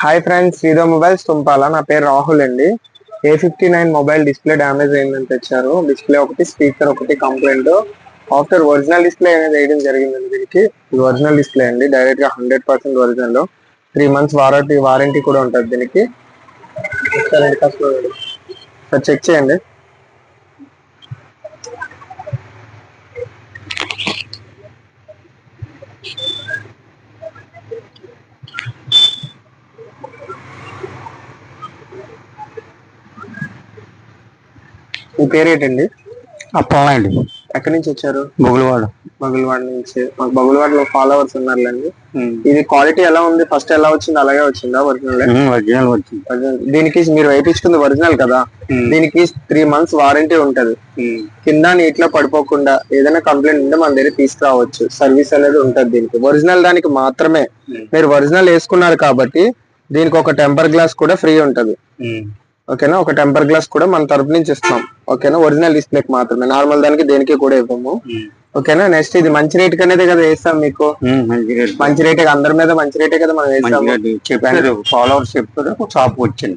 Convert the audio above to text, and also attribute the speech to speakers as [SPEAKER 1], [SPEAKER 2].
[SPEAKER 1] Hi friends, శ్రీధో mobiles తుంపాల. నా పేరు రాహుల్ అండి. A59 మొబైల్ డిస్ప్లే డ్యామేజ్ అయిందని తెచ్చారు. డిస్ప్లే ఒకటి, స్పీకర్ ఒకటి కంప్లైంట్. ఆఫ్టర్ ఒరిజినల్ డిస్ప్లే అనేది వేయడం జరిగిందండి. దీనికి ఇది ఒరిజినల్ డిస్ప్లే అండి, డైరెక్ట్ గా 100% ఒరిజినల్. 3 months వారంటీ కూడా ఉంటుంది దీనికి. చెక్ చేయండి. మీ పేరేంటండి?
[SPEAKER 2] అప్పలనా అండి.
[SPEAKER 1] ఎక్కడి నుంచి వచ్చారు?
[SPEAKER 2] బొగులవాడ.
[SPEAKER 1] బగులవాడ నుంచి. మాకు బగులవాడలో ఫాలోవర్స్ ఉన్నారులేండి. ఇది క్వాలిటీ ఎలా ఉంది? ఫస్ట్ ఎలా వచ్చింది అలాగే వచ్చిందా? ఒరిజినల్
[SPEAKER 2] ఒరిజినల్ వచ్చింది.
[SPEAKER 1] దీనికి మీరు వేయించుకుంది ఒరిజినల్ కదా, దీనికి 3 months వారంటీ ఉంటది. కింద నీటిలో పడిపోకుండా ఏదైనా కంప్లైంట్ ఉంటే మన దగ్గర తీసుకురావచ్చు. సర్వీస్ అనేది ఉంటది దీనికి. ఒరిజినల్ దానికి మాత్రమే. మీరు ఒరిజినల్ వేసుకున్నారు కాబట్టి దీనికి ఒక టెంపర్ గ్లాస్ కూడా ఫ్రీ ఉంటది. ఓకేనా? ఒక టెంపర్ గ్లాస్ కూడా మన తరపు నుంచి ఇస్తాం. ఓకేనా? ఒరిజినల్ డిస్ప్లేకి మాత్రమే, నార్మల్ దానికి దేనికి కూడా ఇవ్వము. ఓకేనా? నెక్స్ట్ ఇది మంచి రేట్ కనేది కదా వేస్తాం మీకు. మంచి రేటే, అందరి మీద మంచి రేటే కదా మనం వేస్తాం.
[SPEAKER 2] చెప్పారు, ఫాలోవర్స్ చెప్తారు, షాప్ వచ్చింది.